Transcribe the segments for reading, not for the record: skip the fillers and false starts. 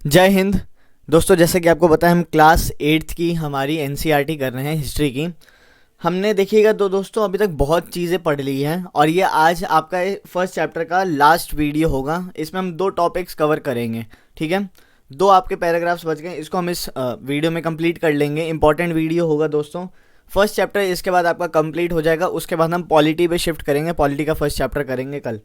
जय हिंद। दोस्तों, जैसे कि आपको पता है हम क्लास 8th की हमारी एनसीईआरटी कर रहे हैं हिस्ट्री की। हमने देखिएगा तो दोस्तों अभी तक बहुत चीज़ें पढ़ ली हैं और ये आज आपका फर्स्ट चैप्टर का लास्ट वीडियो होगा। इसमें हम दो टॉपिक्स कवर करेंगे, ठीक है। दो आपके पैराग्राफ्स बच गए, इसको हम इस वीडियो में कंप्लीट कर लेंगे। इंपॉर्टेंट वीडियो होगा दोस्तों। फर्स्ट चैप्टर इसके बाद आपका कंप्लीट हो जाएगा। उसके बाद हम पॉलिटी पे शिफ्ट करेंगे, पॉलिटी का फर्स्ट चैप्टर करेंगे कल।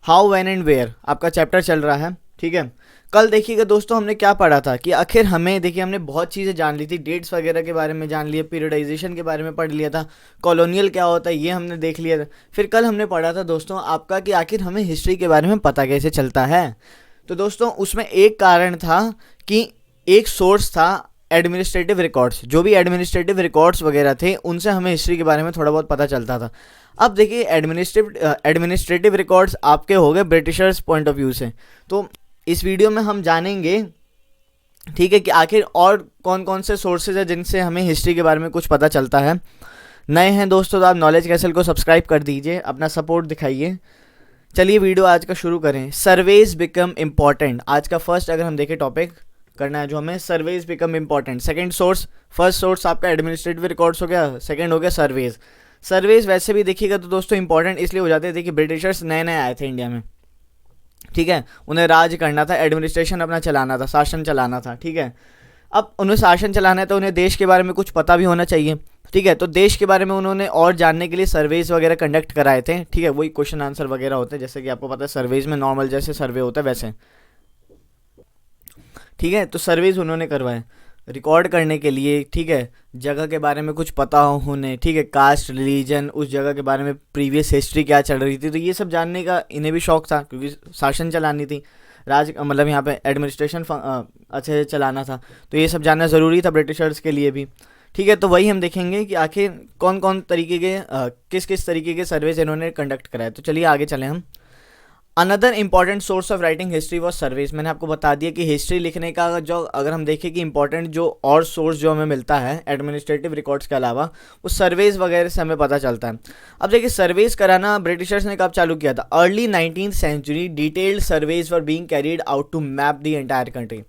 हाउ, व्हेन एंड वेयर आपका चैप्टर चल रहा है, ठीक है। कल देखिएगा दोस्तों हमने क्या पढ़ा था कि आखिर हमें देखिए हमने बहुत चीज़ें जान ली थी, डेट्स वगैरह के बारे में जान लिया, पीरियडाइजेशन के बारे में पढ़ लिया था, कॉलोनियल क्या होता है ये हमने देख लिया था। फिर कल हमने पढ़ा था दोस्तों आपका कि आखिर हमें हिस्ट्री के बारे में पता कैसे चलता है। तो दोस्तों उसमें एक कारण था कि एक सोर्स था एडमिनिस्ट्रेटिव रिकॉर्ड्स। जो भी एडमिनिस्ट्रेटिव रिकॉर्ड्स वगैरह थे उनसे हमें हिस्ट्री के बारे में थोड़ा बहुत पता चलता था। अब देखिए एडमिनिस्ट्रेटिव रिकॉर्ड्स आपके हो गए ब्रिटिशर्स पॉइंट ऑफ व्यू से। तो इस वीडियो में हम जानेंगे, ठीक है, कि आखिर और कौन कौन से सोर्सेज है जिनसे हमें हिस्ट्री के बारे में कुछ पता चलता है। नए हैं दोस्तों तो आप नॉलेज कैसल को सब्सक्राइब कर दीजिए, अपना सपोर्ट दिखाइए। चलिए वीडियो आज का शुरू करें। सर्वेज बिकम इम्पॉर्टेंट आज का फर्स्ट अगर हम देखें टॉपिक करना है जो हमें, surveys become important. Second source, first source आपका एडमिनिस्ट्रेटिव रिकॉर्ड्स हो गया, सेकंड हो गया सर्वेज। सर्वेज वैसे भी देखिएगा तो दोस्तों इंपॉर्टेंट इसलिए हो जाते थे कि ब्रिटिशर्स नए नए आए थे इंडिया में, ठीक है। उन्हें राज करना था, एडमिनिस्ट्रेशन अपना चलाना था, शासन चलाना था, ठीक है। अब उन्हें शासन चलाना है तो उन्हें देश के बारे में कुछ पता भी होना चाहिए, ठीक है। तो देश के बारे में उन्होंने और जानने के लिए सर्वेज वगैरह कंडक्ट कराए थे, ठीक है। वही क्वेश्चन आंसर वगैरह होते हैं, जैसे कि आपको पता है सर्वेज में नॉर्मल जैसे सर्वे होता है वैसे, ठीक है। तो सर्वेज उन्होंने करवाए रिकॉर्ड करने के लिए, ठीक है। जगह के बारे में कुछ पता हो उन्हें, ठीक है। कास्ट, रिलीजन, उस जगह के बारे में प्रीवियस हिस्ट्री क्या चल रही थी, तो ये सब जानने का इन्हें भी शौक था क्योंकि शासन चलानी थी, राज मतलब यहाँ पे एडमिनिस्ट्रेशन अच्छे से चलाना था। तो ये सब जानना ज़रूरी था ब्रिटिशर्स के लिए भी, ठीक है। तो वही हम देखेंगे कि आखिर कौन कौन तरीके के किस किस तरीके के सर्वेज इन्होंने कंडक्ट कराए। तो चलिए आगे चलें हम। Another important source of writing history was surveys. मैंने आपको बता दिया कि हिस्ट्री लिखने का जो अगर हम देखें कि इंपॉर्टेंट जो और सोर्स जो हमें मिलता है एडमिनिस्ट्रेटिव रिकॉर्ड्स के अलावा, वो सर्वेज वगैरह से हमें पता चलता है। अब देखिए सर्वेज कराना ब्रिटिशर्स ने कब चालू किया था? Early 19th century detailed surveys were being carried out to map the entire country.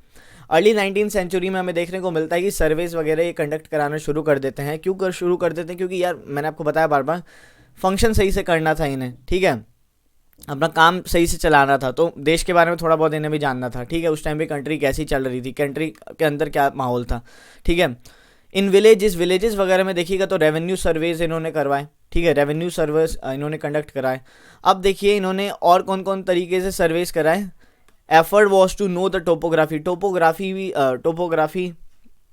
Early 19th century में हमें देखने को मिलता है कि सर्वेज वगैरह ये कंडक्ट कराना शुरू कर देते हैं। क्यों कर शुरू कर देते हैं? क्योंकि यार मैंने आपको बताया बार बार, फंक्शन सही से करना था इन्हें, ठीक है। अपना काम सही से चलाना था, तो देश के बारे में थोड़ा बहुत इन्हें भी जानना था, ठीक है। उस टाइम पे कंट्री कैसी चल रही थी, कंट्री के अंदर क्या माहौल था, ठीक है। इन विलेजेस वगैरह में देखिएगा तो रेवेन्यू सर्वेज इन्होंने करवाए, ठीक है। रेवेन्यू सर्वेस इन्होंने कंडक्ट कराए। अब देखिए इन्होंने और कौन कौन तरीके से सर्वेस कराए। Effort was to know the topography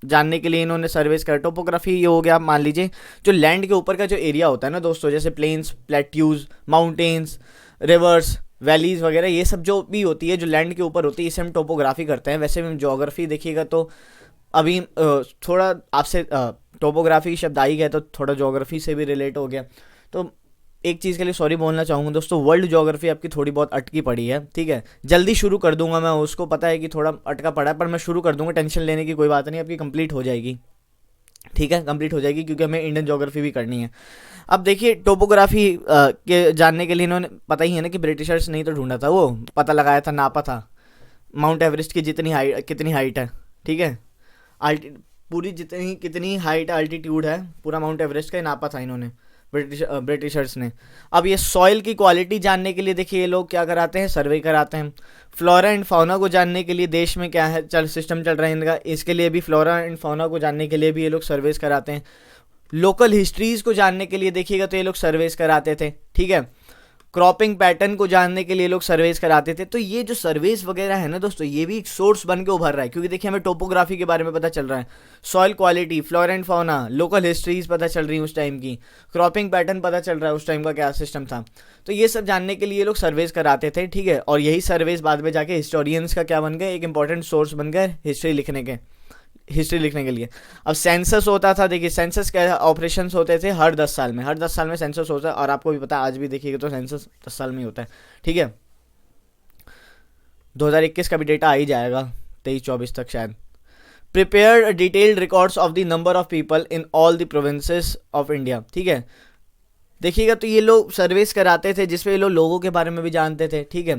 जानने के लिए इन्होंने सर्वेस करा। टोपोग्राफी ये हो गया, मान लीजिए जो लैंड के ऊपर का जो एरिया होता है ना दोस्तों, जैसे plains, plateaus, mountains, rivers, valleys वगैरह, ये सब जो भी होती है जो लैंड के ऊपर होती है, इसे हम टोपोग्राफी करते हैं। वैसे हम ज्योग्राफी देखिएगा तो अभी थोड़ा आपसे टोपोग्राफी शब्द आई गया तो थोड़ा ज्योग्राफी से भी रिलेट हो गया। तो एक चीज़ के लिए सॉरी बोलना चाहूँगा दोस्तों, वर्ल्ड ज्योग्राफी आपकी थोड़ी बहुत अटकी पड़ी है, ठीक है। जल्दी शुरू कर दूंगा मैं, उसको पता है कि थोड़ा अटका पड़ा है, पर मैं शुरू कर दूंगा, टेंशन लेने की कोई बात नहीं, आपकी कंप्लीट हो जाएगी, ठीक है। कंप्लीट हो जाएगी क्योंकि हमें इंडियन ज्योग्राफी भी करनी है। अब देखिए टोपोग्राफी के जानने के लिए इन्होंने, पता ही है ना कि ब्रिटिशर्स नहीं तो ढूंढा था, वो पता लगाया था, नापा था माउंट एवरेस्ट की जितनी हाइट, कितनी हाइट है, ठीक है। अल्टी पूरी जितनी कितनी हाइट अल्टीट्यूड है पूरा माउंट एवरेस्ट का नापा था इन्होंने, ब्रिटिशर्स ने। अब ये सॉइल की क्वालिटी जानने के लिए देखिए ये लोग क्या कराते हैं, सर्वे कराते हैं। फ्लोरा एंड फाउना को जानने के लिए देश में क्या है सिस्टम चल रहा है इनका, इसके लिए भी फ्लोरा एंड फाउना को जानने के लिए भी ये लोग सर्वेस कराते हैं। लोकल हिस्ट्रीज को जानने के लिए देखिएगा तो ये लोग सर्वेस कराते थे, ठीक है। क्रॉपिंग पैटर्न को जानने के लिए लोग सर्वेस कराते थे। तो ये जो सर्वेस वगैरह है ना दोस्तों, ये भी एक सोर्स बन के उभर रहा है क्योंकि देखिए हमें टोपोग्राफी के बारे में पता चल रहा है, soil quality, flora and fauna, local histories पता चल रही है उस टाइम की, क्रॉपिंग पैटर्न पता चल रहा है उस टाइम का क्या सिस्टम था। तो ये सब जानने के लिए ये लोग सर्वेस कराते थे, ठीक है। और यही सर्वेस बाद में जाके हिस्टोरियंस का क्या बन गए, एक इंपॉर्टेंट सोर्स बन गए हिस्ट्री लिखने के लिए। अब सेंसस होता था, देखिए सेंसस के ऑपरेशंस होते थे हर 10 साल में, हर 10 साल में सेंसस होता है। और आपको भी पता है आज भी देखिएगा तो सेंसस 10 साल में ही होता है, ठीक है। 2021 का भी डेटा आ ही जाएगा 23-24 तक शायद। Prepare detailed records of the number of people in all the provinces of India, ठीक है। देखिएगा तो ये लोग सर्वेस कराते थे जिसपे ये लोग लोगों के बारे में भी जानते थे, ठीक है।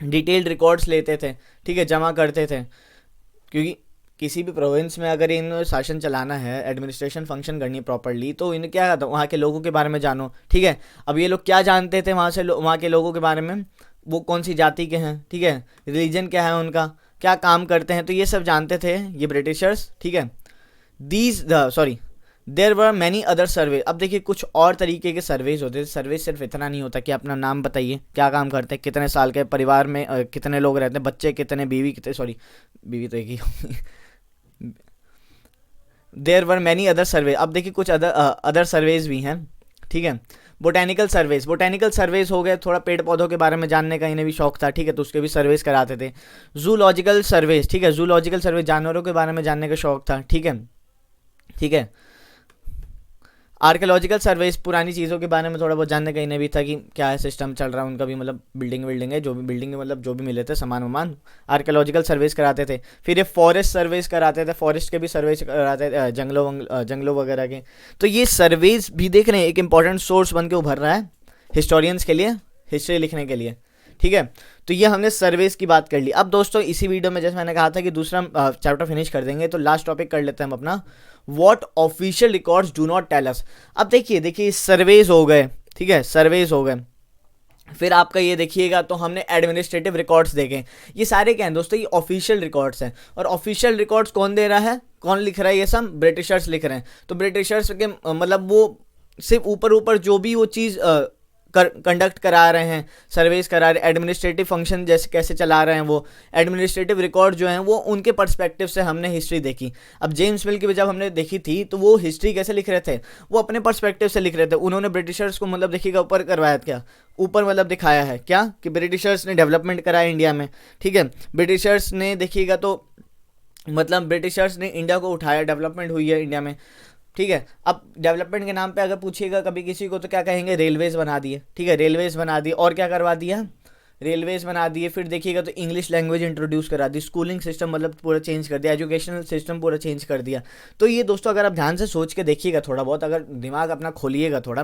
डिटेल्ड रिकॉर्ड्स लेते थे, ठीक है, जमा करते थे, क्योंकि किसी भी प्रोविंस में अगर इन शासन चलाना है, एडमिनिस्ट्रेशन फंक्शन करनी है प्रॉपरली, तो इन्हें क्या था, वहाँ के लोगों के बारे में जानो, ठीक है। अब ये लोग क्या जानते थे वहाँ से वहाँ के लोगों के बारे में, वो कौन सी जाति के हैं, ठीक है, रिलीजन क्या है उनका, क्या काम करते हैं, तो ये सब जानते थे ये ब्रिटिशर्स, ठीक है। देर वर मैनी अदर सर्वे। अब देखिए कुछ और तरीके के सर्वेज होते थे। सर्वे सिर्फ इतना नहीं होता कि अपना नाम बताइए, क्या काम करते हैं, कितने साल के, परिवार में कितने लोग रहते हैं, बच्चे कितने, बीवी कितने, सॉरी बीवी तो एक ही होगी। देर वर मैनी अदर सर्वे। अब देखिए कुछ अदर सर्वेज भी हैं, ठीक है। बोटेनिकल सर्वेज हो गए, थोड़ा पेड़ पौधों के बारे में जानने का इन्हें भी शौक था, ठीक है, तो उसके भी सर्वेज कराते थे। जूलॉजिकल सर्वेज, ठीक है, जूलॉजिकल सर्वे, जानवरों के बारे में जानने का शौक था, ठीक है, ठीक है। आर्कियोलॉजिकल सर्वेज, पुरानी चीज़ों के बारे में थोड़ा बहुत जानने का इन्हें भी था कि क्या है, सिस्टम चल रहा है उनका भी, मतलब बिल्डिंग है, जो भी बिल्डिंग मतलब जो भी मिले थे सामान वामान, आर्कियोलॉजिकल सर्वेज कराते थे। फिर ये फॉरेस्ट सर्वेज कराते थे, फॉरेस्ट के भी सर्वेज कराते थे, जंगलों वगैरह के। तो ये सर्वेज भी देख रहे हैं एक इंपॉर्टेंट सोर्स बन के उभर रहा है हिस्टोरियंस के लिए, हिस्ट्री लिखने के लिए, ठीक है। तो ये हमने सर्वेज की बात कर ली। अब दोस्तों इसी वीडियो में जैसे मैंने कहा था कि दूसरा चैप्टर फिनिश कर देंगे, तो लास्ट टॉपिक कर लेते हैं हम अपना, what official records do not tell us. अब देखिए सर्वेज हो गए, ठीक है, सर्वेज हो गए। फिर आपका ये देखिएगा तो हमने एडमिनिस्ट्रेटिव रिकॉर्ड्स देखे। ये सारे क्या हैं दोस्तों, ये ऑफिशियल रिकॉर्ड्स हैं। और ऑफिशियल रिकॉर्ड्स कौन दे रहा है, कौन लिख रहा है, ये सब ब्रिटिशर्स लिख रहे हैं। तो ब्रिटिशर्स के मतलब वो सिर्फ ऊपर जो भी वो चीज़ कंडक्ट करा रहे हैं, सर्वेस करा रहे हैं, एडमिनिस्ट्रेटिव फंक्शन जैसे कैसे चला रहे हैं, वो एडमिनिस्ट्रेटिव रिकॉर्ड जो हैं वो उनके पर्सपेक्टिव से हमने हिस्ट्री देखी। अब जेम्स मिल की जब हमने देखी थी तो वो हिस्ट्री कैसे लिख रहे थे, वो अपने पर्सपेक्टिव से लिख रहे थे। उन्होंने ब्रिटिशर्स को मतलब देखिएगा ऊपर करवाया, क्या ऊपर मतलब दिखाया है क्या, कि ब्रिटिशर्स ने डेवलपमेंट कराया इंडिया में, ठीक है। ब्रिटिशर्स ने देखिएगा तो मतलब ब्रिटिशर्स ने इंडिया को उठाया, डेवलपमेंट हुई है इंडिया में, ठीक है। अब डेवलपमेंट के नाम पे अगर पूछिएगा कभी किसी को तो क्या कहेंगे, रेलवेज बना दिए, ठीक है, रेलवेज बना दिए, और क्या करवा दिया, रेलवेज बना दिए। फिर देखिएगा तो इंग्लिश लैंग्वेज इंट्रोड्यूस करा दी, स्कूलिंग सिस्टम मतलब पूरा चेंज कर दिया, एजुकेशनल सिस्टम पूरा चेंज कर दिया। तो ये दोस्तों अगर आप ध्यान से सोच के देखिएगा, थोड़ा बहुत अगर दिमाग अपना खोलिएगा थोड़ा,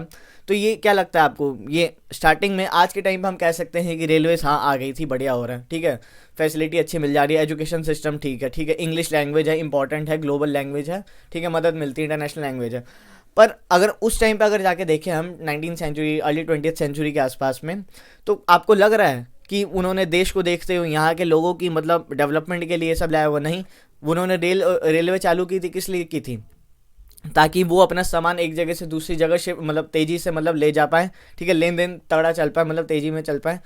तो ये क्या लगता है आपको, ये स्टार्टिंग में आज के टाइम पे हम कह सकते हैं कि रेलवेज हाँ आ गई थी, बढ़िया हो रहा है, ठीक है, फैसिलिटी अच्छी मिल जा रही है, एजुकेशन सिस्टम ठीक है, ठीक है, इंग्लिश लैंग्वेज है, इंपॉर्टेंट है, ग्लोबल लैंग्वेज है, ठीक है, मदद मिलती है, इंटरनेशनल लैंग्वेज है। पर अगर उस टाइम पे अगर जाके देखें हम 19th century, early 20th century के आसपास में, तो आपको लग रहा है कि उन्होंने देश को देखते हुए यहाँ के लोगों की मतलब डेवलपमेंट के लिए सब लाया हुआ, नहीं। उन्होंने रेलवे चालू की थी, किस लिए की थी, ताकि वो अपना सामान एक जगह से दूसरी जगह शिफ्ट मतलब तेज़ी से मतलब ले जा पाए, ठीक है, लेन देन तगड़ा चल पाए, मतलब तेज़ी में चल पाए।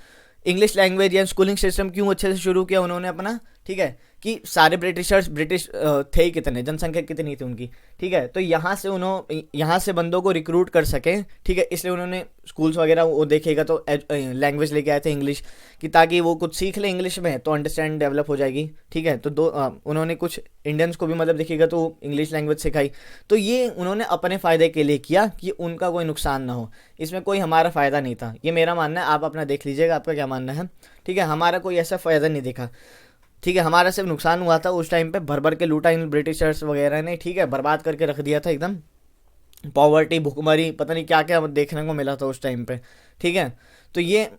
इंग्लिश लैंग्वेज या स्कूलिंग सिस्टम क्यों अच्छे से शुरू किया उन्होंने अपना, ठीक है, कि सारे ब्रिटिशर्स ब्रिटिश थे ही कितने, जनसंख्या कितनी थी उनकी, ठीक है, तो यहाँ से बंदों को रिक्रूट कर सकें, ठीक है, इसलिए उन्होंने स्कूल्स वगैरह वो देखेगा तो लैंग्वेज लेके आए थे इंग्लिश कि ताकि वो कुछ सीख ले इंग्लिश में तो अंडरस्टैंड डेवलप हो जाएगी, ठीक है। तो उन्होंने कुछ इंडियंस को भी मतलब देखिएगा तो इंग्लिश लैंग्वेज सिखाई। तो ये उन्होंने अपने फ़ायदे के लिए किया कि उनका कोई नुकसान ना हो, इसमें कोई हमारा फ़ायदा नहीं था, ये मेरा मानना है, आप अपना देख लीजिएगा आपका क्या मानना है, ठीक है। हमारा कोई ऐसा फ़ायदा नहीं देखा, ठीक है, हमारा सिर्फ नुकसान हुआ था। उस टाइम पे भर भर के लूटा इन ब्रिटिशर्स वगैरह ने, ठीक है, बर्बाद करके रख दिया था एकदम, पॉवर्टी, भुखमरी, पता नहीं क्या क्या देखने को मिला था उस टाइम पे, ठीक है। तो ये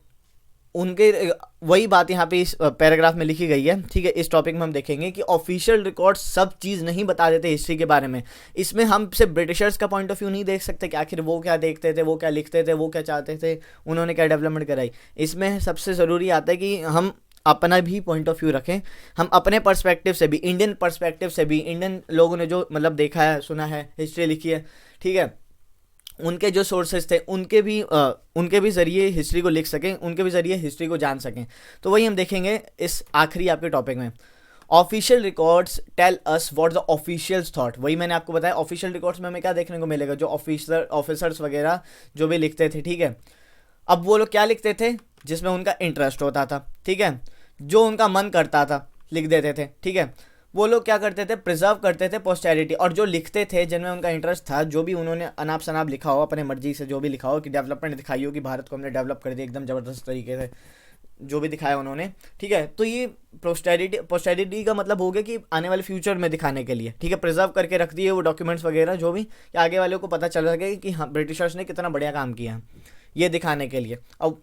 उनके वही बात यहाँ पे इस पैराग्राफ में लिखी गई है, ठीक है। इस टॉपिक में हम देखेंगे कि ऑफिशियल रिकॉर्ड सब चीज़ नहीं बता देते हिस्ट्री के बारे में। इसमें हम सिर्फ ब्रिटिशर्स का पॉइंट ऑफ व्यू नहीं देख सकते कि आखिर वो क्या देखते थे, वो क्या लिखते थे, वो क्या चाहते थे, उन्होंने क्या डेवलपमेंट कराई। इसमें सबसे ज़रूरी आता है कि हम अपना भी पॉइंट ऑफ व्यू रखें, हम अपने पर्सपेक्टिव से भी, इंडियन पर्सपेक्टिव से भी, इंडियन लोगों ने जो मतलब देखा है, सुना है, हिस्ट्री लिखी है, ठीक है, उनके जो सोर्सेज थे उनके भी ज़रिए हिस्ट्री को लिख सकें, उनके भी ज़रिए हिस्ट्री को जान सकें। तो वही हम देखेंगे इस आखिरी आपके टॉपिक में। Official records tell us what the officials thought. वही मैंने आपको बताया, ऑफिशियल रिकॉर्ड्स में हमें क्या देखने को मिलेगा, जो ऑफिसर्स वगैरह जो भी लिखते थे, ठीक है। अब वो लोग क्या लिखते थे, जिसमें उनका इंटरेस्ट होता था, ठीक है, जो उनका मन करता था लिख देते थे, ठीक है। वो लोग क्या करते थे, प्रिजर्व करते थे पोस्टेरिटी। और जो लिखते थे जिनमें उनका इंटरेस्ट था, जो भी उन्होंने अनाप शनाप लिखा हो अपने मर्जी से, जो भी लिखा हो कि डेवलपमेंट दिखाई हो कि भारत को हमने डेवलप कर दिया एकदम ज़बरदस्त तरीके से, जो भी दिखाया उन्होंने, ठीक है। तो ये पोस्टेरिटी का मतलब हो गया कि आने वाले फ्यूचर में दिखाने के लिए, ठीक है, प्रिजर्व करके रख दिए वो डॉक्यूमेंट्स वगैरह जो भी, कि आगे वालों को पता चल सके कि हाँ ब्रिटिशर्स ने कितना बढ़िया काम किया है, ये दिखाने के लिए। अब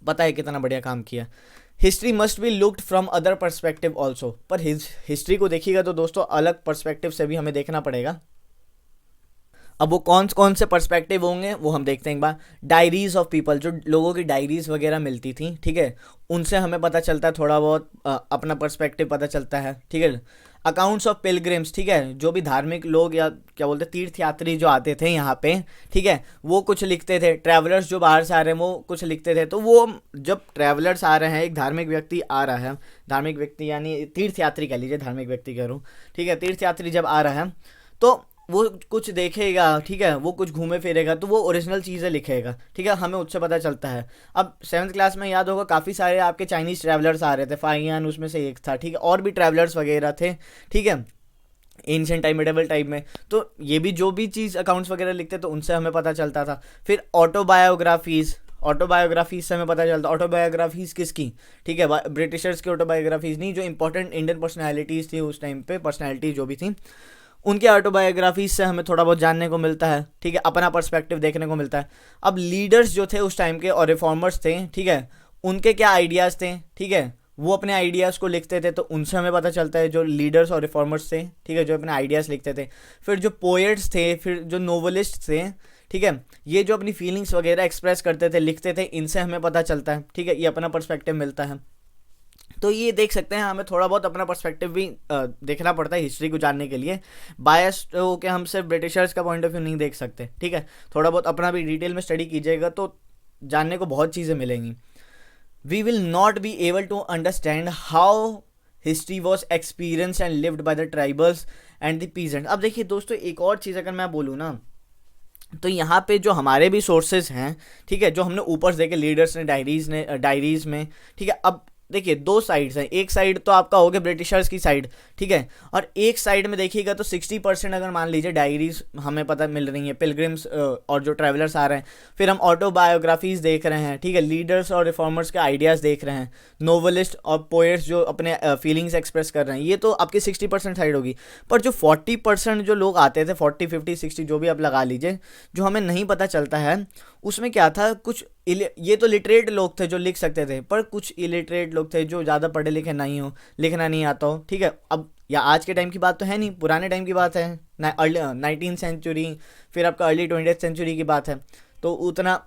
पता है कितना बढ़िया काम किया। History must be looked from other perspective also, पर हिस्ट्री को देखिएगा तो दोस्तों अलग पर्सपेक्टिव से भी हमें देखना पड़ेगा। अब वो कौन कौन से पर्सपेक्टिव होंगे वो हम देखते हैं एक बार। डायरीज ऑफ पीपल, जो लोगों की डायरीज वगैरह मिलती थी, ठीक है, उनसे हमें पता चलता है थोड़ा बहुत अपना पर्सपेक्टिव पता चलता है, ठीक है। अकाउंट्स ऑफ पिलग्रिम्स, ठीक है, जो भी धार्मिक लोग या क्या बोलते हैं तीर्थयात्री जो आते थे यहाँ पे, ठीक है, वो कुछ लिखते थे। ट्रैवलर्स जो बाहर से आ रहे हैं वो कुछ लिखते थे। तो वो जब ट्रैवलर्स आ रहे हैं, एक धार्मिक व्यक्ति आ रहा है, धार्मिक व्यक्ति यानी तीर्थयात्री कह लीजिए, धार्मिक व्यक्ति कह रहा हूँ, ठीक है, तीर्थयात्री जब आ रहा है तो वो कुछ देखेगा, ठीक है, वो कुछ घूमे फिरेगा तो वो ओरिजिनल चीज़ें लिखेगा, ठीक है, हमें उससे पता चलता है। अब 7th क्लास में याद होगा काफ़ी सारे आपके चाइनीज़ ट्रैवलर्स आ रहे थे, फाइयान उसमें से एक था, ठीक है, और भी ट्रैवलर्स वगैरह थे, ठीक है, एंशिएंट टाइम मिडेवल टाइम में। तो ये भी जो भी चीज़ अकाउंट्स वगैरह लिखते तो उनसे हमें पता चलता था। फिर ऑटोबायोग्राफीज़ से हमें पता चलता, ऑटोबायोग्राफीज़ किसकी, ठीक है, ब्रिटिशर्स की ऑटोबायोग्राफीज़ नहीं, जो इंपॉर्टेंट इंडियन पर्सनैलिटीज़ थी उस टाइम पे, पर्सनैलिटी जो भी थी उनके ऑटोबायोग्राफीज से हमें थोड़ा बहुत जानने को मिलता है, ठीक है, अपना पर्सपेक्टिव देखने को मिलता है। अब लीडर्स जो थे उस टाइम के और रिफॉर्मर्स थे, ठीक है, उनके क्या आइडियाज़ थे, ठीक है, वो अपने आइडियाज़ को लिखते थे तो उनसे हमें पता चलता है, जो लीडर्स और रिफॉर्मर्स थे, ठीक है, जो अपने आइडियाज़ लिखते थे। फिर जो पोएट्स थे, फिर जो नोवेलिस्ट थे, ठीक है, ये जो अपनी फीलिंग्स वगैरह एक्सप्रेस करते थे, लिखते थे, इनसे हमें पता चलता है, ठीक है, ये अपना पर्सपेक्टिव मिलता है। तो ये देख सकते हैं हमें थोड़ा बहुत अपना पर्सपेक्टिव भी देखना पड़ता है हिस्ट्री को जानने के लिए। बायस्ड हो के हम सिर्फ ब्रिटिशर्स का पॉइंट ऑफ व्यू नहीं देख सकते, ठीक है, थोड़ा बहुत अपना भी डिटेल में स्टडी कीजिएगा तो जानने को बहुत चीज़ें मिलेंगी। We will not be able to understand how history was experience and lived by the tribals and the peasant. अब देखिए दोस्तों एक और चीज़ अगर मैं बोलूँ ना, तो यहाँ पे जो हमारे भी सोर्सेज हैं, ठीक है, जो हमने ऊपर से देखे लीडर्स ने डायरीज़ में, ठीक है। अब देखिए दो साइड्स हैं, एक साइड तो आपका हो गया ब्रिटिशर्स की साइड, ठीक है, और एक साइड में देखिएगा तो 60% अगर मान लीजिए डायरीज हमें पता मिल रही हैं, पिलग्रिम्स और जो ट्रैवलर्स आ रहे हैं। फिर हम ऑटोबायोग्राफीज़ देख रहे हैं, ठीक है, लीडर्स और रिफॉर्मर्स के आइडियाज़ देख रहे हैं, नोवेलिस्ट और पोएट्स जो अपने फीलिंग्स एक्सप्रेस कर रहे हैं, ये तो आपकी 60% साइड होगी। पर जो 40% जो लोग आते थे, 40, 50, 60 जो भी आप लगा लीजिए, जो हमें नहीं पता चलता है उसमें क्या था। कुछ ये तो लिटरेट लोग थे जो लिख सकते थे, पर कुछ इलिटरेट लोग थे जो ज़्यादा पढ़े लिखे नहीं हो, लिखना नहीं आता हो, ठीक है। अब या आज के टाइम की बात तो है नहीं, पुराने टाइम की बात है, अर्ली 19th सेंचुरी, फिर आपका अर्ली 20th सेंचुरी की बात है। तो उतना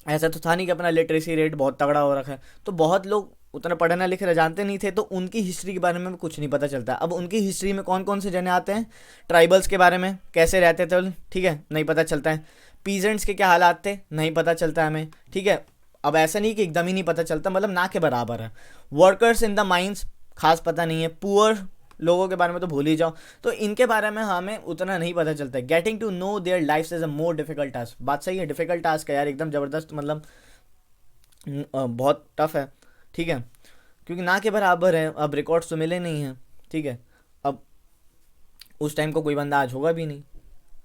ऐसा तो था नहीं कि अपना लिटरेसी रेट बहुत तगड़ा हो रखा है, तो बहुत लोग उतना पढ़ना लिखना जानते नहीं थे, तो उनकी हिस्ट्री के बारे में कुछ नहीं पता चलता। अब उनकी हिस्ट्री में कौन कौन से जने आते हैं, ट्राइबल्स के बारे में कैसे रहते थे, ठीक है, नहीं पता चलता है। पीजेंट्स के क्या हालात थे नहीं पता चलता है हमें, ठीक है। अब ऐसा नहीं कि एकदम ही नहीं पता चलता, मतलब ना के बराबर है। वर्कर्स इन द माइंस खास पता नहीं है, पुअर लोगों के बारे में तो भूल ही जाओ, तो इनके बारे में हमें उतना नहीं पता चलता है। Getting to know their life is a more difficult task, बात सही है, डिफिकल्ट टास्क है यार, एकदम ज़बरदस्त, मतलब बहुत टफ है, ठीक है, क्योंकि ना के बराबर है। अब रिकॉर्ड्स तो मिले नहीं हैं, ठीक है, अब उस टाइम को कोई बंदा आज होगा भी नहीं,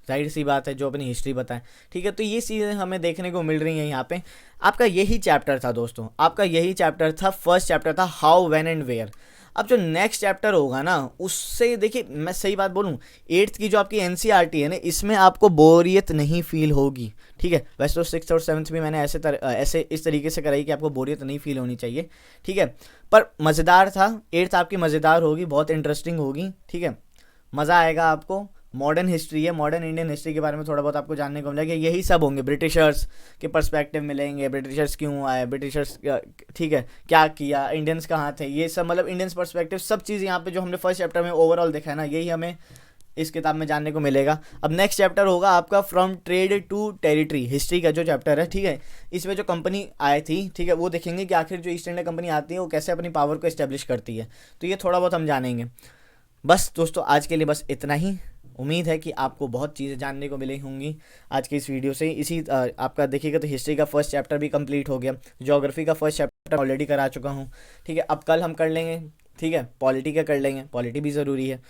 जाहिर सी बात है, जो अपनी हिस्ट्री बताए, ठीक है। तो ये चीज़ें हमें देखने को मिल रही हैं यहाँ पे। आपका यही चैप्टर था दोस्तों, आपका यही चैप्टर था, फर्स्ट चैप्टर था हाउ, व्हेन एंड वेयर। अब जो नेक्स्ट चैप्टर होगा ना, उससे देखिए मैं सही बात बोलूँ, 8th की जो आपकी NCERT है ना, इसमें आपको बोरियत नहीं फील होगी, ठीक है। वैसे तो 6th और 7th भी मैंने ऐसे इस तरीके से कराई कि आपको बोरियत नहीं फील होनी चाहिए, ठीक है, पर मज़ेदार था। 8th आपकी मज़ेदार होगी, बहुत इंटरेस्टिंग होगी, ठीक है, मज़ा आएगा आपको। मॉडर्न हिस्ट्री है, मॉडर्न इंडियन हिस्ट्री के बारे में थोड़ा बहुत आपको जानने को मिलेगा। यही सब होंगे, ब्रिटिशर्स के पर्सपेक्टिव मिलेंगे, ब्रिटिशर्स क्यों आए, ब्रिटिशर्स ठीक है क्या किया, इंडियंस कहाँ थे, ये सब, मतलब इंडियंस पर्सपेक्टिव, सब चीज़ यहाँ पे जो हमने फर्स्ट चैप्टर में ओवरऑल देखा है ना, यही हमें इस किताब में जानने को मिलेगा। अब नेक्स्ट चैप्टर होगा आपका from trade to territory, history का जो चैप्टर है, ठीक है, इसमें जो कंपनी आई थी, ठीक है, वो देखेंगे कि आखिर जो ईस्ट इंडिया कंपनी आती है वो कैसे अपनी पावर को इस्टेब्लिश करती है, तो ये थोड़ा बहुत हम जानेंगे। बस दोस्तों आज के लिए बस इतना ही। उम्मीद है कि आपको बहुत चीज़ें जानने को मिली होंगी आज की इस वीडियो से। इसी आपका देखिएगा तो हिस्ट्री का फर्स्ट चैप्टर भी कंप्लीट हो गया, ज्योग्राफी का फर्स्ट चैप्टर ऑलरेडी करा चुका हूँ, ठीक है। अब कल हम कर लेंगे, ठीक है, पॉलिटी का कर लेंगे, पॉलिटी भी ज़रूरी है।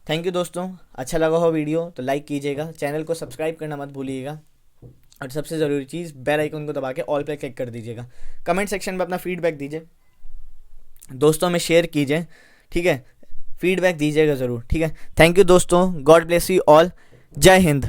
थैंक यू दोस्तों, अच्छा लगा हो वीडियो तो लाइक कीजिएगा, चैनल को सब्सक्राइब करना मत भूलिएगा, और सबसे ज़रूरी चीज़ बेल आइकन को दबा के ऑल पे क्लिक कर दीजिएगा। कमेंट सेक्शन में अपना फीडबैक दीजिए, दोस्तों में शेयर कीजिए, ठीक है, फीडबैक दीजिएगा ज़रूर, ठीक है। थैंक यू दोस्तों, गॉड ब्लेस यू ऑल, जय हिंद।